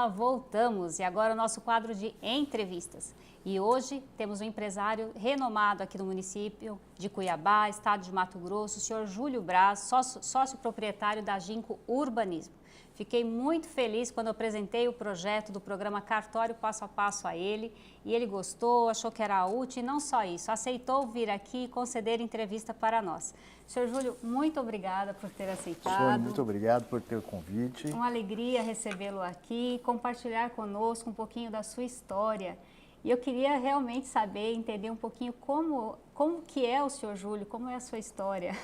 programa voltamos e agora o nosso quadro de entrevistas. E hoje temos um empresário renomado aqui do município de Cuiabá, estado de Mato Grosso, o senhor Júlio Braz, sócio proprietário da Ginco Urbanismo. Fiquei muito feliz quando apresentei o projeto do programa Cartório Passo a Passo a ele e ele gostou, achou que era útil e não só isso, aceitou vir aqui e conceder entrevista para nós. Senhor Júlio, muito obrigada por ter aceitado. Sônia, muito obrigado por ter o convite. Uma alegria recebê-lo aqui, compartilhar conosco um pouquinho da sua história. E eu queria realmente saber, entender um pouquinho como que é o senhor Júlio, como é a sua história.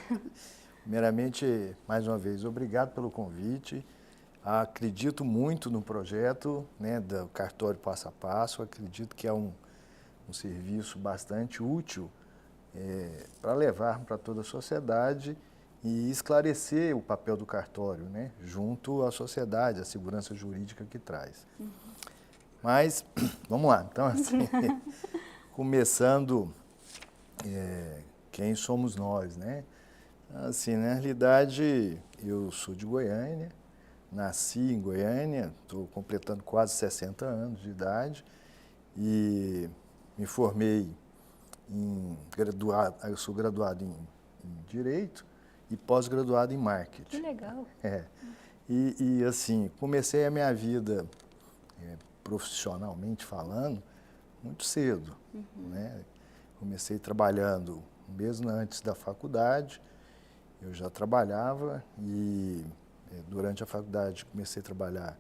Primeiramente, mais uma vez, obrigado pelo convite. Acredito muito no projeto, né, do Cartório Passo a Passo. Acredito que é um serviço bastante útil para levar para toda a sociedade e esclarecer o papel do cartório, né, junto à sociedade, a segurança jurídica que traz. Uhum. Mas, vamos lá. Então, assim, começando, quem somos nós, né? Assim, na realidade, eu sou de Goiânia. Nasci em Goiânia, estou completando quase 60 anos de idade e me formei eu sou graduado em Direito e pós-graduado em Marketing. Que legal! E assim, comecei a minha vida, profissionalmente falando, muito cedo. Uhum. Né? Comecei trabalhando, mesmo antes da faculdade, eu já trabalhava e durante a faculdade comecei a trabalhar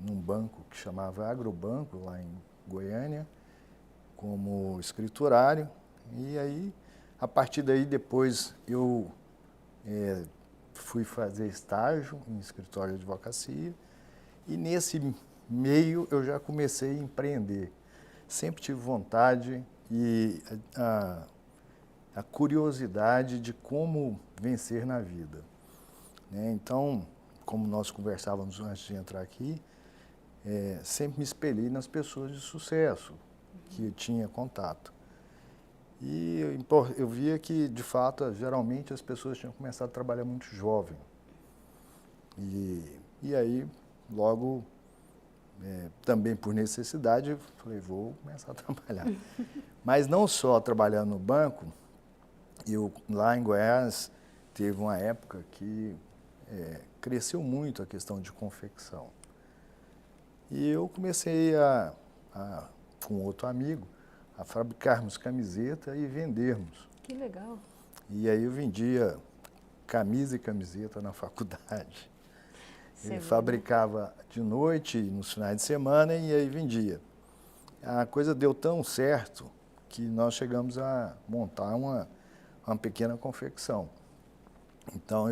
num banco que chamava Agrobanco, lá em Goiânia, como escriturário. E aí, a partir daí, depois eu fui fazer estágio em escritório de advocacia e nesse meio eu já comecei a empreender. Sempre tive vontade e a curiosidade de como vencer na vida. Então, como nós conversávamos antes de entrar aqui, sempre me espelhei nas pessoas de sucesso que eu tinha contato. E eu via que, de fato, geralmente as pessoas tinham começado a trabalhar muito jovem. E aí, logo, também por necessidade, eu falei, vou começar a trabalhar. Mas não só trabalhando no banco, eu lá em Goiás teve uma época que cresceu muito a questão de confecção. E eu comecei com outro amigo, a fabricarmos camiseta e vendermos. Que legal! E aí eu vendia camisa e camiseta na faculdade. Eu fabricava de noite, nos finais de semana, e aí vendia. A coisa deu tão certo que nós chegamos a montar uma pequena confecção. Então,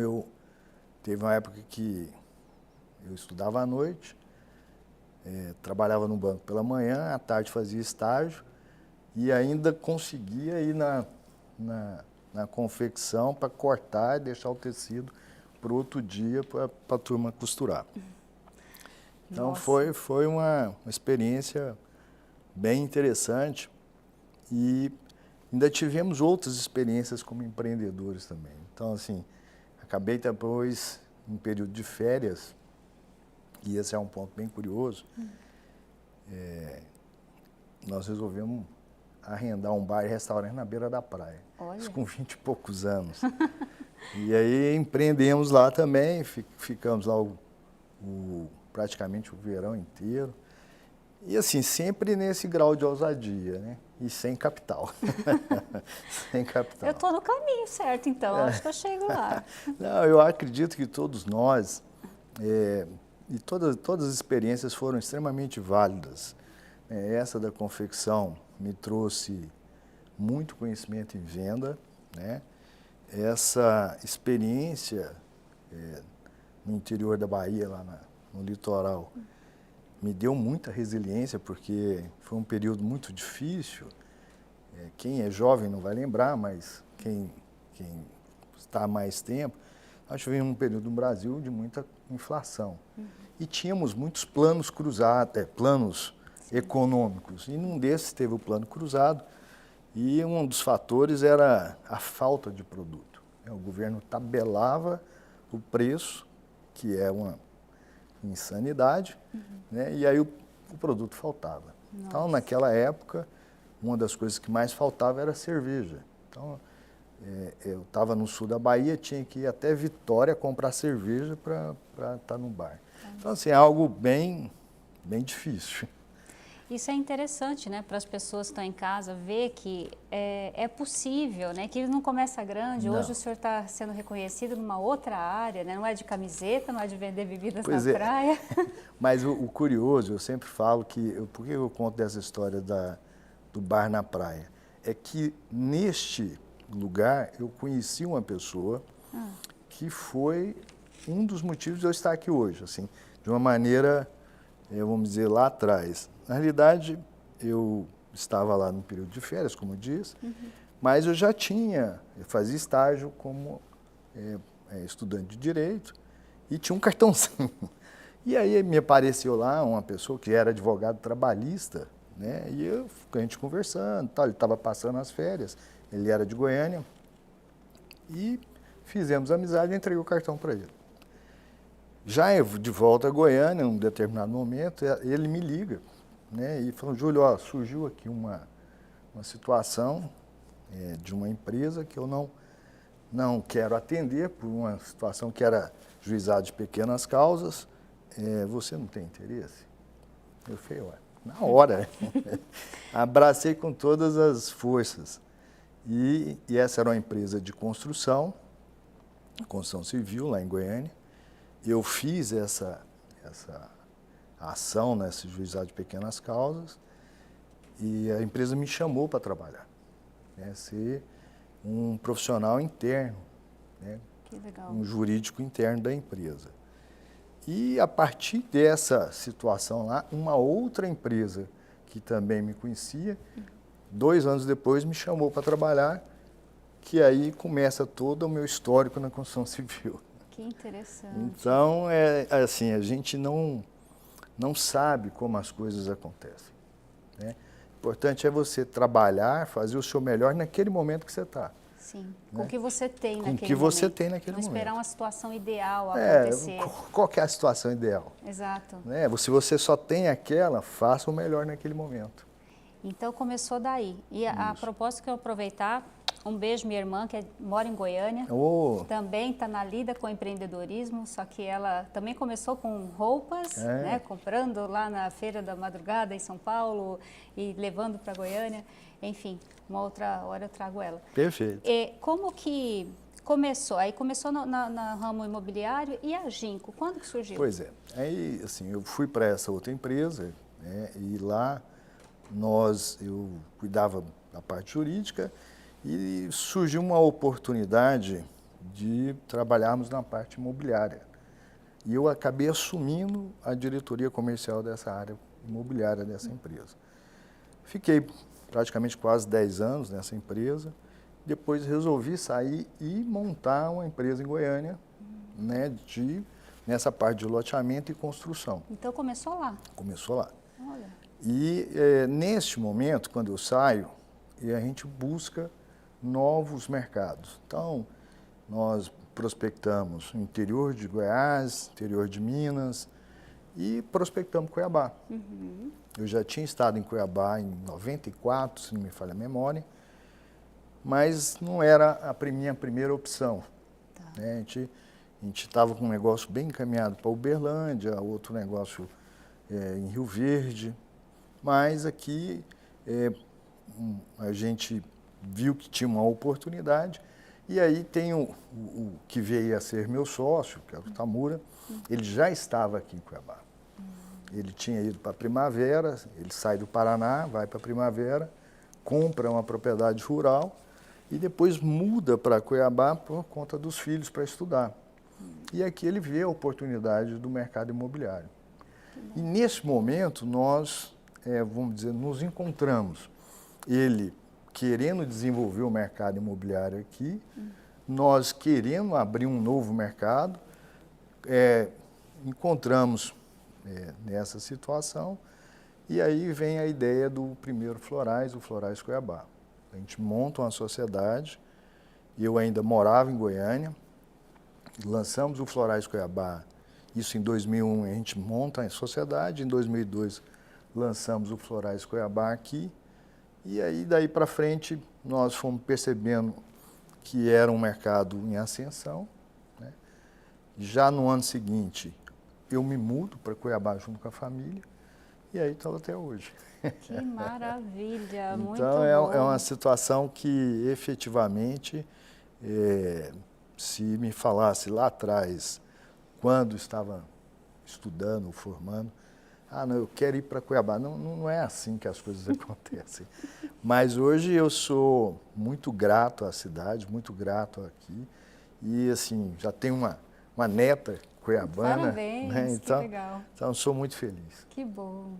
teve uma época que eu estudava à noite, trabalhava no banco pela manhã, à tarde fazia estágio e ainda conseguia ir na confecção para cortar e deixar o tecido para o outro dia para a turma costurar. Então, foi uma experiência bem interessante e ainda tivemos outras experiências como empreendedores também. Então, assim, acabei depois, em período de férias, e esse é um ponto bem curioso, nós resolvemos arrendar um bar e restaurante na beira da praia. Isso com 20 e poucos anos. E aí empreendemos lá também, ficamos lá praticamente o verão inteiro. E assim, sempre nesse grau de ousadia, né? E sem capital. Sem capital. Eu estou no caminho certo, então, acho que eu chego lá. Não, eu acredito que todos nós, e todas as experiências foram extremamente válidas. Essa da confecção me trouxe muito conhecimento em venda, né? Essa experiência no interior da Bahia, lá no litoral, me deu muita resiliência, porque foi um período muito difícil. Quem é jovem não vai lembrar, mas quem está há mais tempo, nós tivemos um período no Brasil de muita inflação. Uhum. E tínhamos muitos planos cruzados, planos econômicos. E num desses teve o plano cruzado, e um dos fatores era a falta de produto. O governo tabelava o preço, que é insanidade, né? E aí o produto faltava. Nossa. Então, naquela época, uma das coisas que mais faltava era cerveja. Então, eu estava no sul da Bahia, tinha que ir até Vitória comprar cerveja para estar no bar. Então, assim, é algo bem difícil. Isso é interessante, né, para as pessoas que estão em casa, ver que é possível, né, que ele não começa grande. Não. Hoje o senhor está sendo reconhecido numa outra área, né, não é de camiseta, não é de vender bebidas Pois na é. praia. Mas o curioso, eu sempre falo que, por que eu conto dessa história do bar na praia? É que neste lugar eu conheci uma pessoa que foi um dos motivos de eu estar aqui hoje, assim, de uma maneira, vamos dizer, lá atrás. Na realidade, eu estava lá no período de férias, como eu disse, mas eu fazia estágio como estudante de Direito e tinha um cartãozinho. E aí me apareceu lá uma pessoa que era advogado trabalhista, né? E a gente conversando, tal, ele estava passando as férias, ele era de Goiânia, e fizemos amizade e entreguei o cartão para ele. Já de volta a Goiânia, em um determinado momento, ele me liga, né? E falou: Júlio, ó, surgiu aqui uma situação de uma empresa que eu não quero atender por uma situação que era juizado de pequenas causas. Você não tem interesse? Eu falei: ué, na hora. Abracei com todas as forças. E essa era uma empresa de construção civil lá em Goiânia. Eu fiz essa ação nesse juizado de pequenas causas e a empresa me chamou para trabalhar, né, ser um profissional interno, né, Que legal. um jurídico interno da empresa. E a partir dessa situação lá, uma outra empresa que também me conhecia, 2 anos depois me chamou para trabalhar, que aí começa todo o meu histórico na construção civil. Que interessante. Então, assim, a gente não sabe como as coisas acontecem, né? O importante é você trabalhar, fazer o seu melhor naquele momento que você está. Sim, com o que você tem Com o naquele que você momento. tem naquele não momento. esperar uma situação ideal acontecer. Qual que é a situação ideal? Exato. Né? Se você só tem aquela, faça o melhor naquele momento. Então começou daí. E a propósito, que eu aproveitar, um beijo minha irmã, que mora em Goiânia. Também está na lida com empreendedorismo, só que ela também começou com roupas, né, comprando lá na Feira da Madrugada em São Paulo e levando para Goiânia. Enfim, uma outra hora eu trago ela. Perfeito. E como que começou? Aí começou no ramo imobiliário. E a Ginco, quando que surgiu? Pois é. Aí, assim, eu fui para essa outra empresa, né, e lá eu cuidava da parte jurídica e surgiu uma oportunidade de trabalharmos na parte imobiliária. E eu acabei assumindo a diretoria comercial dessa área imobiliária dessa empresa. Fiquei praticamente quase 10 anos nessa empresa. Depois resolvi sair e montar uma empresa em Goiânia, né, nessa parte de loteamento e construção. Então começou lá? Começou lá. Olha. E neste momento, quando eu saio, a gente busca novos mercados. Então, nós prospectamos o interior de Goiás, interior de Minas e prospectamos Cuiabá. Eu já tinha estado em Cuiabá em 94, se não me falha a memória, mas não era a minha primeira opção. Tá. Né? A gente estava com um negócio bem encaminhado para Uberlândia, outro negócio em Rio Verde, mas aqui a gente viu que tinha uma oportunidade, e aí tem o que veio a ser meu sócio, que é o Tamura. Ele já estava aqui em Cuiabá. Ele tinha ido para a Primavera, ele sai do Paraná, vai para a Primavera, compra uma propriedade rural e depois muda para Cuiabá por conta dos filhos para estudar. E aqui ele vê a oportunidade do mercado imobiliário. E nesse momento nós, vamos dizer, nos encontramos. Ele querendo desenvolver o mercado imobiliário aqui, nós querendo abrir um novo mercado, encontramos nessa situação, e aí vem a ideia do primeiro Florais, o Florais Cuiabá. A gente monta uma sociedade, eu ainda morava em Goiânia, lançamos o Florais Cuiabá Isso em 2001 a gente monta a sociedade, em 2002 lançamos o Florais Cuiabá aqui, e aí daí para frente nós fomos percebendo que era um mercado em ascensão, né? Já no ano seguinte eu me mudo para Cuiabá junto com a família, e aí estou até hoje. Que maravilha, muito Então bom. é uma situação que efetivamente, se me falasse lá atrás, quando estava estudando, formando, não, eu quero ir para Cuiabá. Não, não é assim que as coisas acontecem. Mas hoje eu sou muito grato à cidade, muito grato aqui. E assim, já tenho uma neta cuiabana. Parabéns, né? Então, que legal. Então, sou muito feliz. Que bom.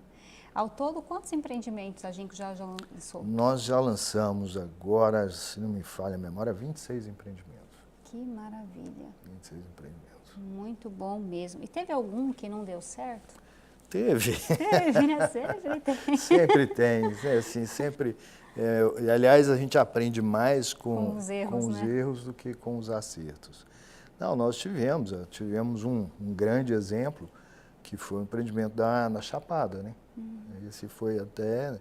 Ao todo, quantos empreendimentos a Ginkgo já lançou? Nós já lançamos agora, se não me falha a memória, 26 empreendimentos. Que maravilha. 26 empreendimentos. Muito bom mesmo. E teve algum que não deu certo? Teve. Teve, né? Sempre tem. Sempre tem, né? Assim, sempre. E, aliás, a gente aprende mais com os erros, os né? erros do que com os acertos. Não, nós tivemos um grande exemplo, que foi o empreendimento na Chapada, né? Esse foi até,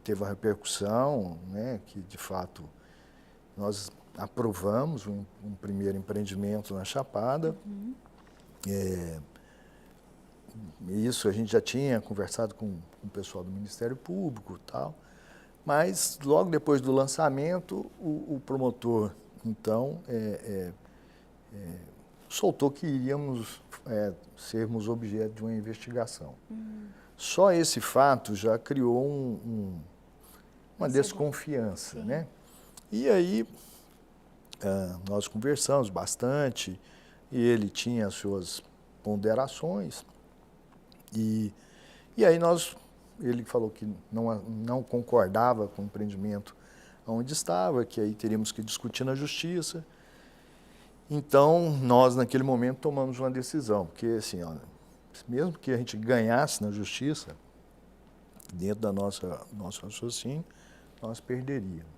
teve uma repercussão, né? Que de fato nós aprovamos um primeiro empreendimento na Chapada. Isso a gente já tinha conversado com o pessoal do Ministério Público e tal, mas logo depois do lançamento, o promotor, então, soltou que iríamos sermos objeto de uma investigação. Só esse fato já criou uma desconfiança, Sim. né? E aí, nós conversamos bastante, e ele tinha as suas ponderações, e aí ele falou que não concordava com o empreendimento onde estava, que aí teríamos que discutir na justiça. Então, nós naquele momento tomamos uma decisão, porque assim, mesmo que a gente ganhasse na justiça, dentro da nosso raciocínio, nós perderíamos.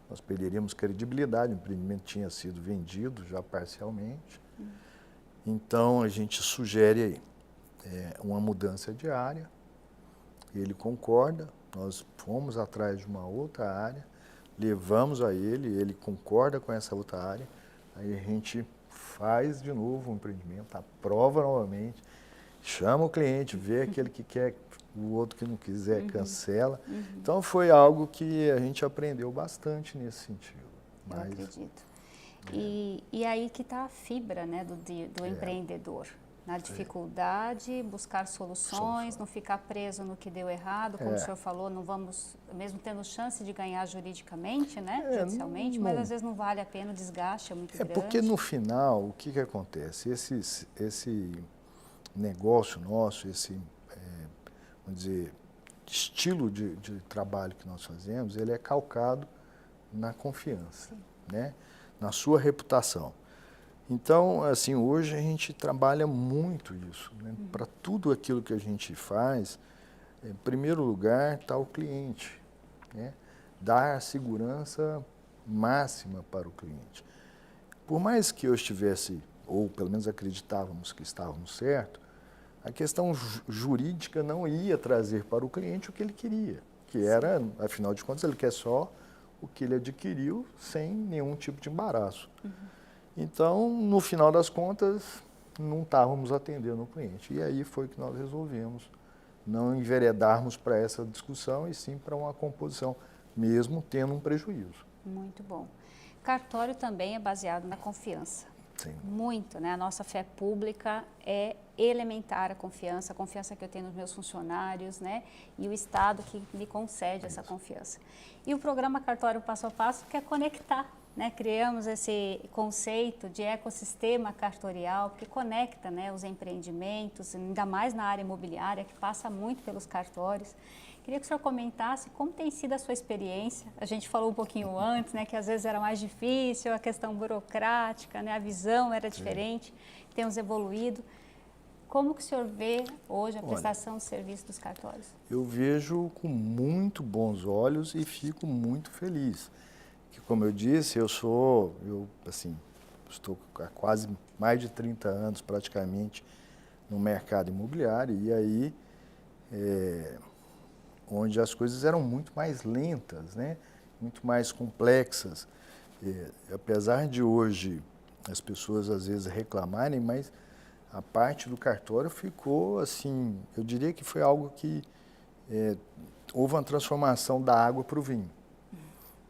Nós perderíamos credibilidade, o empreendimento tinha sido vendido já parcialmente. Então, a gente sugere aí uma mudança de área, ele concorda, nós fomos atrás de uma outra área, levamos a ele concorda com essa outra área, aí a gente faz de novo o empreendimento, aprova novamente, chama o cliente, vê aquele que quer, o outro que não quiser, cancela. Então foi algo que a gente aprendeu bastante nesse sentido. Eu acredito. E aí que está a fibra, né, do empreendedor. Na dificuldade, buscar soluções, não ficar preso no que deu errado, como o senhor falou, não vamos, mesmo tendo chance de ganhar juridicamente, né, judicialmente, mas às vezes não vale a pena, o desgaste é muito grande. Porque no final, o que acontece? Esse negócio nosso, vamos dizer, estilo de trabalho que nós fazemos, ele é calcado na confiança, né, na sua reputação. Então, assim, hoje a gente trabalha muito isso, né? Para tudo aquilo que a gente faz, em primeiro lugar está o cliente, né? Dar segurança máxima para o cliente. Por mais que eu estivesse, ou pelo menos acreditávamos que estávamos certos, a questão jurídica não ia trazer para o cliente o que ele queria, que era, afinal de contas, ele quer só o que ele adquiriu sem nenhum tipo de embaraço. Então, no final das contas, não estávamos atendendo o cliente. E aí foi que nós resolvemos não enveredarmos para essa discussão e sim para uma composição, mesmo tendo um prejuízo. Muito bom. Cartório também é baseado na confiança. Sim. Muito, né? A nossa fé pública é elementar a confiança que eu tenho nos meus funcionários, né? E o Estado que me concede essa confiança. E o programa Cartório Passo a Passo quer conectar, né? Criamos esse conceito de ecossistema cartorial que conecta, né, os empreendimentos, ainda mais na área imobiliária, que passa muito pelos cartórios. Queria que o senhor comentasse como tem sido a sua experiência. A gente falou um pouquinho antes, né, que às vezes era mais difícil, a questão burocrática, né, a visão era diferente, temos evoluído. Como que o senhor vê hoje a prestação de serviço dos cartórios? Eu vejo com muito bons olhos e fico muito feliz. Que, como eu disse, eu estou há quase mais de 30 anos praticamente no mercado imobiliário, e aí onde as coisas eram muito mais lentas, né? Muito mais complexas. Apesar de hoje as pessoas às vezes reclamarem, mas a parte do cartório ficou assim, eu diria que foi algo que houve uma transformação da água para o vinho.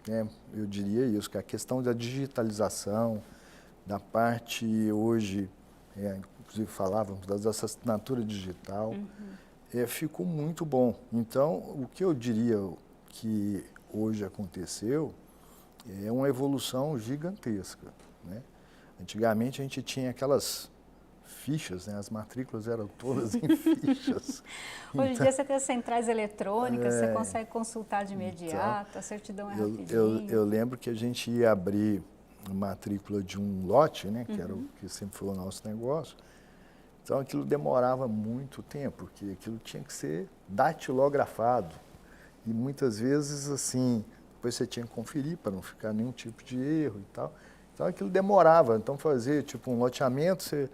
Né? Eu diria isso, que a questão da digitalização, da parte hoje, inclusive falávamos da assinatura digital, ficou muito bom. Então, o que eu diria que hoje aconteceu é uma evolução gigantesca. Né? Antigamente a gente tinha aquelas fichas, né? As matrículas eram todas em fichas. Hoje em dia você tem as centrais eletrônicas, você consegue consultar de imediato, Então, a certidão é rapidinho. eu lembro que a gente ia abrir a matrícula de um lote, né? Que era o que sempre foi o nosso negócio. Então aquilo demorava muito tempo, porque aquilo tinha que ser datilografado. E muitas vezes, assim, depois você tinha que conferir para não ficar nenhum tipo de erro e tal. Então aquilo demorava. Então fazer tipo um loteamento, você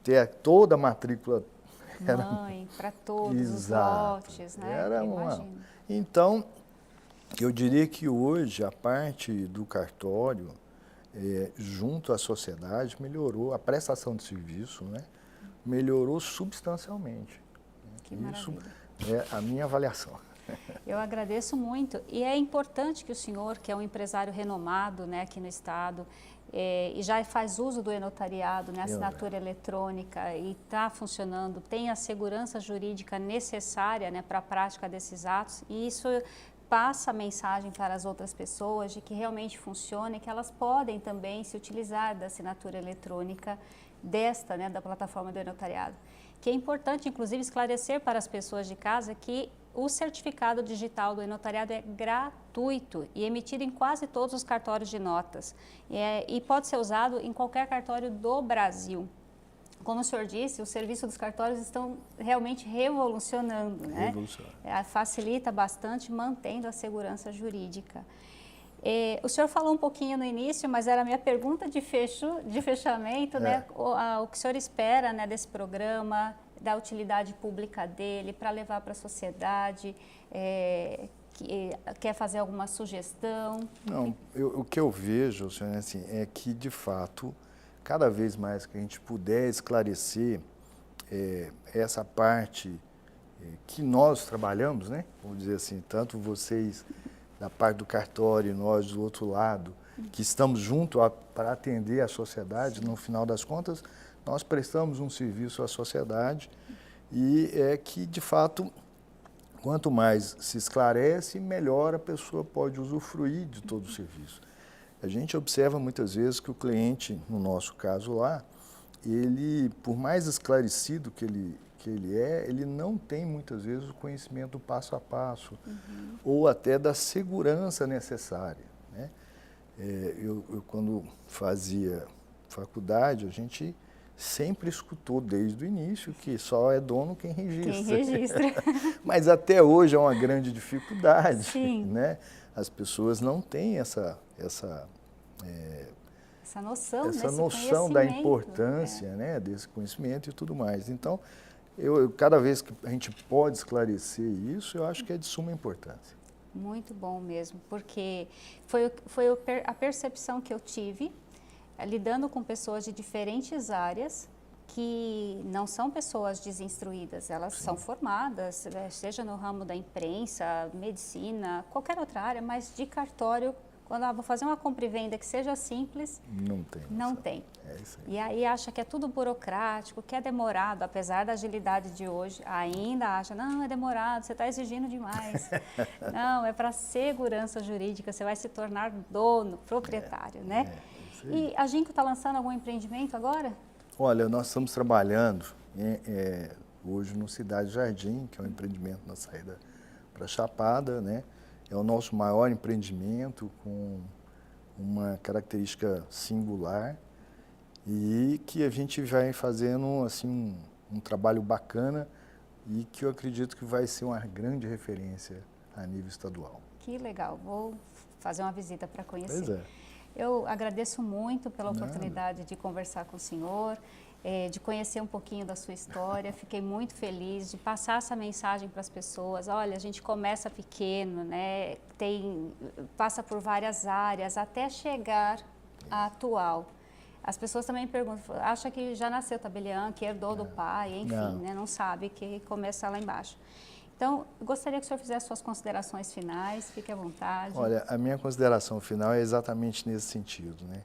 ter toda a matrícula. Mãe, para todos os lotes, né? Era Então, eu diria que hoje a parte do cartório, junto à sociedade, melhorou, a prestação de serviço, né? Melhorou substancialmente. Que Isso maravilha. é a minha avaliação. Eu agradeço muito e é importante que o senhor, que é um empresário renomado, né, aqui no estado, e já faz uso do e-notariado, né, assinatura eletrônica, e está funcionando, tem a segurança jurídica necessária, né, para a prática desses atos, e isso passa a mensagem para as outras pessoas de que realmente funciona e que elas podem também se utilizar da assinatura eletrônica desta, né, da plataforma do e-notariado. Que é importante, inclusive, esclarecer para as pessoas de casa que o certificado digital do e-notariado é gratuito e emitido em quase todos os cartórios de notas e pode ser usado em qualquer cartório do Brasil. Como o senhor disse, o serviço dos cartórios estão realmente revolucionando, né? Facilita bastante, mantendo a segurança jurídica. O senhor falou um pouquinho no início, mas era a minha pergunta de fechamento, né? O que o senhor espera, né, desse programa, da utilidade pública dele, para levar para a sociedade, quer fazer alguma sugestão? Não, o que eu vejo, senhor, assim, é que, de fato, cada vez mais que a gente puder esclarecer essa parte que nós trabalhamos, né? Vamos dizer assim, tanto vocês da parte do cartório e nós do outro lado, que estamos juntos para atender a sociedade, no final das contas, nós prestamos um serviço à sociedade e é que, de fato, quanto mais se esclarece, melhor a pessoa pode usufruir de todo o serviço. A gente observa muitas vezes que o cliente, no nosso caso lá, ele, por mais esclarecido que ele não tem muitas vezes o conhecimento passo a passo ou até da segurança necessária. Né? Eu, quando fazia faculdade, a gente sempre escutou desde o início que só é dono quem registra. Quem registra. Mas até hoje é uma grande dificuldade. Sim. Né? As pessoas não têm essa noção da importância né, desse conhecimento e tudo mais. Então, cada vez que a gente pode esclarecer isso, eu acho que é de suma importância. Muito bom mesmo, porque foi a percepção que eu tive, lidando com pessoas de diferentes áreas, que não são pessoas desinstruídas, elas são formadas, seja no ramo da imprensa, medicina, qualquer outra área, mas de cartório, quando vou fazer uma compra e venda que seja simples, não tem. É isso aí. E aí acha que é tudo burocrático, que é demorado, apesar da agilidade de hoje, ainda acha, não, é demorado, você está exigindo demais. Não, é para segurança jurídica, você vai se tornar dono, proprietário, né? E a Ginco está lançando algum empreendimento agora? Olha, nós estamos trabalhando hoje no Cidade Jardim, que é um empreendimento na saída para Chapada, né? É o nosso maior empreendimento com uma característica singular e que a gente vai fazendo assim, um trabalho bacana e que eu acredito que vai ser uma grande referência a nível estadual. Que legal, vou fazer uma visita para conhecer. Pois é. Eu agradeço muito pela oportunidade de conversar com o senhor, de conhecer um pouquinho da sua história. Fiquei muito feliz de passar essa mensagem para as pessoas. Olha, a gente começa pequeno, né? Passa por várias áreas até chegar à atual. As pessoas também perguntam, acha que já nasceu tabelião, que herdou do pai, enfim, né? Não sabe que começa lá embaixo. Então, eu gostaria que o senhor fizesse suas considerações finais, fique à vontade. Olha, a minha consideração final é exatamente nesse sentido, né?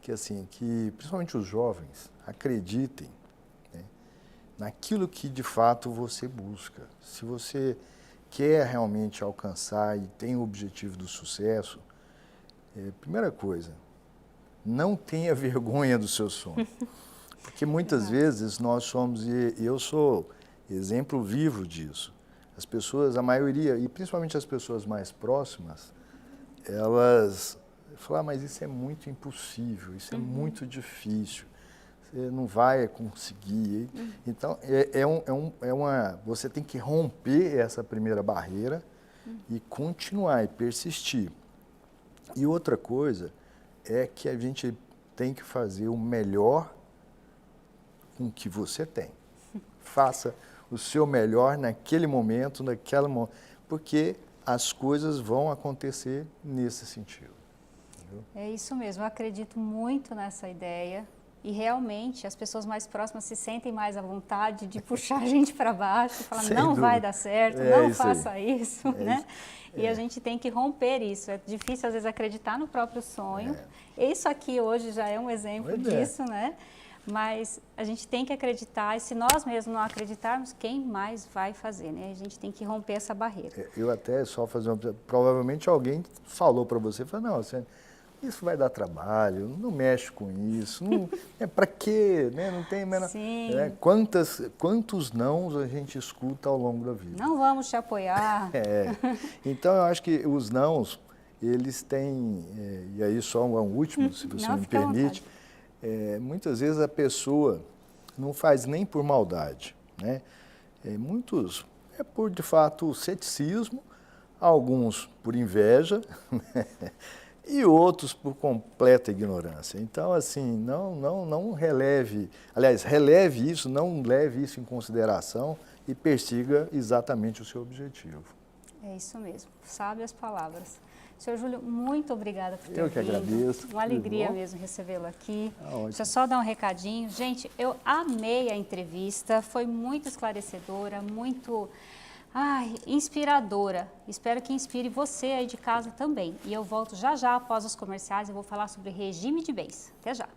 Que assim, que principalmente os jovens acreditem, né, naquilo que de fato você busca. Se você quer realmente alcançar e tem o objetivo do sucesso, primeira coisa, não tenha vergonha do seu sonho. Porque muitas vezes nós somos, e eu sou exemplo vivo disso, as pessoas, a maioria, e principalmente as pessoas mais próximas, elas falam, mas isso é muito impossível, isso é muito difícil, você não vai conseguir. Então, você tem que romper essa primeira barreira e continuar e persistir. E outra coisa é que a gente tem que fazer o melhor com o que você tem. Faça o seu melhor naquele momento, porque as coisas vão acontecer nesse sentido. Entendeu? É isso mesmo, eu acredito muito nessa ideia e realmente as pessoas mais próximas se sentem mais à vontade de puxar a gente para baixo, falar não vai dar certo, não faça isso, né? E a gente tem que romper isso, é difícil às vezes acreditar no próprio sonho. Isso aqui hoje já é um exemplo disso, né? Mas a gente tem que acreditar, e se nós mesmos não acreditarmos, quem mais vai fazer, né? A gente tem que romper essa barreira. Eu até só fazer provavelmente alguém falou para você, falou, não, isso vai dar trabalho, não mexe com isso, para quê? Né? Não tem menor... Né? Quantos nãos a gente escuta ao longo da vida? Não vamos te apoiar. Então, eu acho que os nãos, eles têm, e aí só um último, se você me permite, muitas vezes a pessoa não faz nem por maldade, né? Muitos é por, de fato, ceticismo, alguns por inveja, e outros por completa ignorância. Então, assim, não releve, aliás, releve isso, não leve isso em consideração e persiga exatamente o seu objetivo. É isso mesmo, sábias palavras. Senhor Júlio, muito obrigada por ter vindo. Eu que agradeço. Uma alegria mesmo recebê-lo aqui. Deixa eu só dar um recadinho. Gente, eu amei a entrevista, foi muito esclarecedora, muito inspiradora. Espero que inspire você aí de casa também. E eu volto já após os comerciais, eu vou falar sobre regime de bens. Até já!